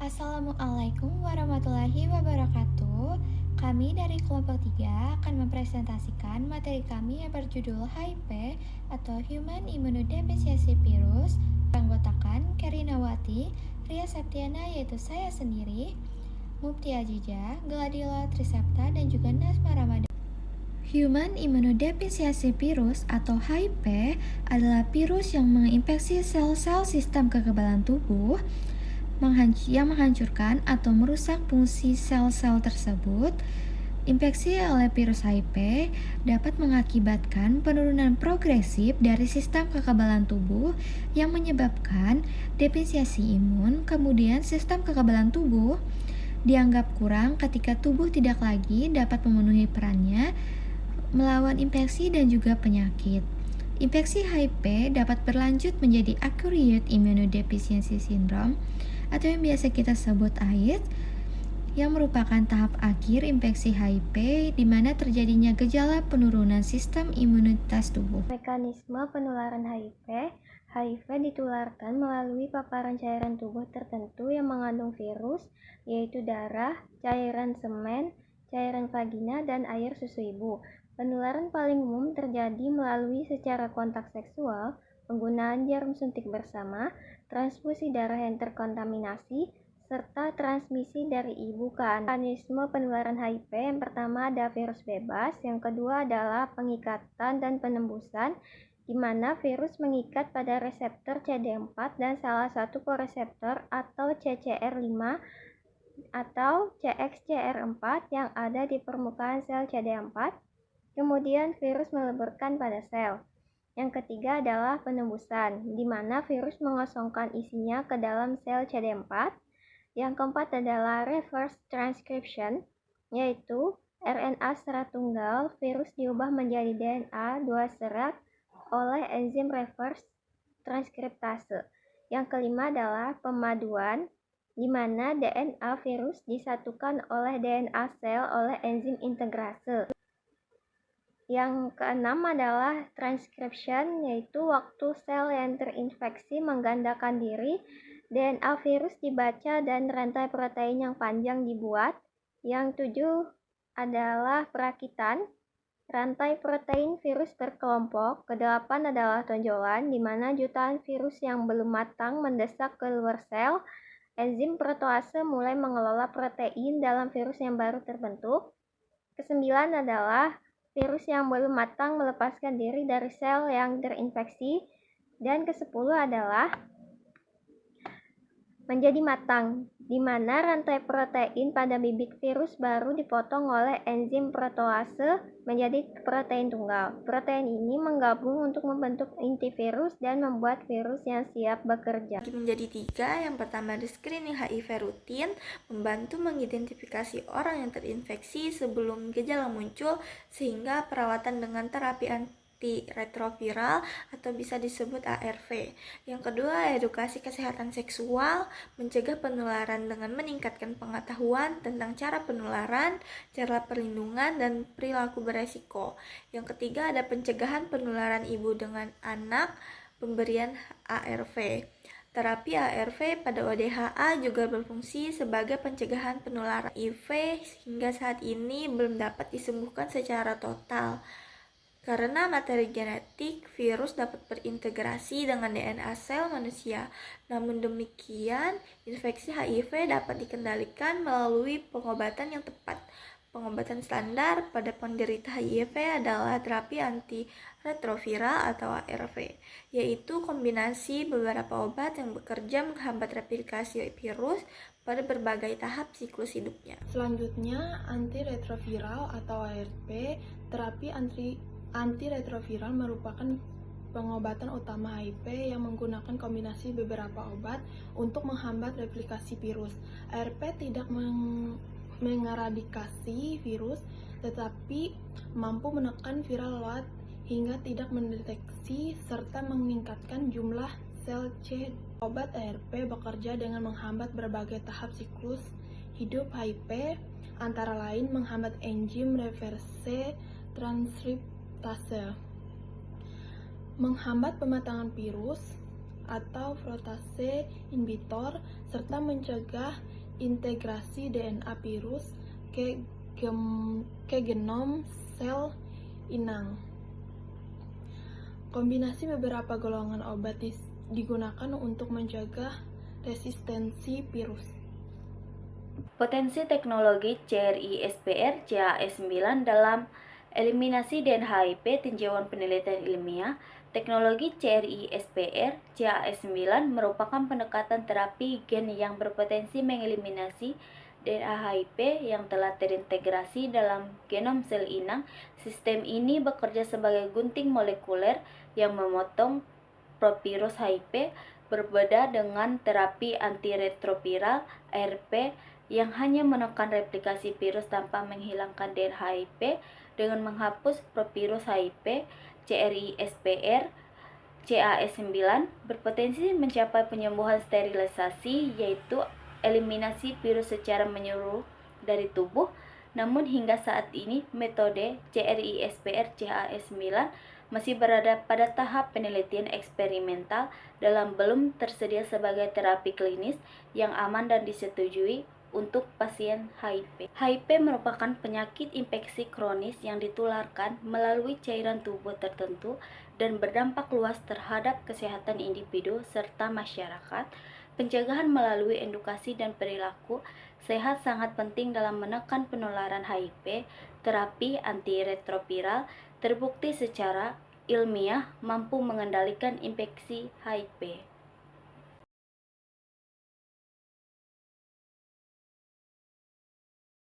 Assalamualaikum warahmatullahi wabarakatuh. Kami dari kelompok 3 akan mempresentasikan materi kami yang berjudul HIV atau Human Immunodeficiency Virus. Beranggotakan Karinawati, Ria Septiana yaitu saya sendiri, Mufti Ajija, Gladila Trisepta, dan juga Nasma Ramadan. Human Immunodeficiency Virus atau HIV adalah virus yang menginfeksi sel-sel sistem kekebalan tubuh yang menghancurkan atau merusak fungsi sel-sel tersebut. Infeksi oleh virus HIV dapat mengakibatkan penurunan progresif dari sistem kekebalan tubuh yang menyebabkan defisiensi imun. Kemudian sistem kekebalan tubuh dianggap kurang ketika tubuh tidak lagi dapat memenuhi perannya melawan infeksi dan juga penyakit. Infeksi HIV dapat berlanjut menjadi acquired immunodeficiency syndrome atau yang biasa kita sebut AIDS, yang merupakan tahap akhir infeksi HIV di mana terjadinya gejala penurunan sistem imunitas tubuh. Mekanisme penularan HIV ditularkan melalui paparan cairan tubuh tertentu yang mengandung virus, yaitu darah, cairan semen, cairan vagina, dan air susu ibu. Penularan paling umum terjadi melalui secara kontak seksual, penggunaan jarum suntik bersama, transfusi darah yang terkontaminasi, serta transmisi dari ibu ke anak. Mekanisme penularan HIV yang pertama ada virus bebas, yang kedua adalah pengikatan dan penembusan, di mana virus mengikat pada reseptor CD4 dan salah satu koreseptor atau CCR5 atau CXCR4 yang ada di permukaan sel CD4. Kemudian virus meleburkan pada sel. Yang ketiga adalah penembusan, di mana virus mengosongkan isinya ke dalam sel CD4. Yang keempat adalah reverse transcription, yaitu RNA serat tunggal virus diubah menjadi DNA 2 serat oleh enzim reverse transkriptase. Yang kelima adalah pemaduan, di mana DNA virus disatukan oleh DNA sel oleh enzim integrase. Yang keenam adalah transcription, yaitu waktu sel yang terinfeksi menggandakan diri, DNA virus dibaca dan rantai protein yang panjang dibuat. Yang tujuh adalah perakitan, rantai protein virus berkelompok. Kedelapan adalah tonjolan, di mana jutaan virus yang belum matang mendesak ke luar sel. Enzim protease mulai mengelola protein dalam virus yang baru terbentuk. Kesembilan adalah virus yang belum matang melepaskan diri dari sel yang terinfeksi. Dan kesepuluh adalah menjadi matang, di mana rantai protein pada bibit virus baru dipotong oleh enzim protease menjadi protein tunggal. Protein ini menggabung untuk membentuk inti virus dan membuat virus yang siap bekerja. Menjadi tiga. Yang pertama di screening HIV rutin, membantu mengidentifikasi orang yang terinfeksi sebelum gejala muncul, sehingga perawatan dengan terapi antiretroviral atau bisa disebut ARV. Yang kedua, edukasi kesehatan seksual, mencegah penularan dengan meningkatkan pengetahuan tentang cara penularan, cara perlindungan, dan perilaku beresiko. Yang ketiga, ada pencegahan penularan ibu dengan anak, pemberian ARV. Terapi ARV pada ODHA juga berfungsi sebagai pencegahan penularan HIV hingga saat ini belum dapat disembuhkan secara total. Karena materi genetik, virus dapat berintegrasi dengan DNA sel manusia. Namun demikian, infeksi HIV dapat dikendalikan melalui pengobatan yang tepat. Pengobatan standar pada penderita HIV adalah terapi antiretroviral atau ARV, yaitu kombinasi beberapa obat yang bekerja menghambat replikasi virus pada berbagai tahap siklus hidupnya. Selanjutnya, antiretroviral atau ARV. Terapi antiretroviral merupakan pengobatan utama HIV yang menggunakan kombinasi beberapa obat untuk menghambat replikasi virus. ARV tidak mengeradikasi virus, tetapi mampu menekan viral load hingga tidak mendeteksi serta meningkatkan jumlah sel C. Obat ARV bekerja dengan menghambat berbagai tahap siklus hidup HIV, antara lain menghambat enzim reverse transkriptase, menghambat pematangan virus atau protease inhibitor, serta mencegah integrasi DNA virus ke genom sel inang. Kombinasi beberapa golongan obat digunakan untuk mencegah resistensi virus. Potensi teknologi CRISPR CAS9 dalam eliminasi DNA HIV tinjauan penelitian ilmiah. Teknologi CRISPR CAS9 merupakan pendekatan terapi gen yang berpotensi mengeliminasi DNA HIV yang telah terintegrasi dalam genom sel inang. Sistem ini bekerja sebagai gunting molekuler yang memotong provirus HIV, berbeda dengan terapi antiretroviral ARV yang hanya menekan replikasi virus tanpa menghilangkan DNA HIV. Dengan menghapus provirus HIV, CRISPR CAS9 berpotensi mencapai penyembuhan sterilisasi, yaitu eliminasi virus secara menyeluruh dari tubuh. Namun hingga saat ini metode CRISPR CAS9 masih berada pada tahap penelitian eksperimental dalam belum tersedia sebagai terapi klinis yang aman dan disetujui untuk pasien HIV. HIV merupakan penyakit infeksi kronis yang ditularkan melalui cairan tubuh tertentu dan berdampak luas terhadap kesehatan individu serta masyarakat. Pencegahan melalui edukasi dan perilaku sehat sangat penting dalam menekan penularan HIV. Terapi antiretroviral terbukti secara ilmiah mampu mengendalikan infeksi HIV.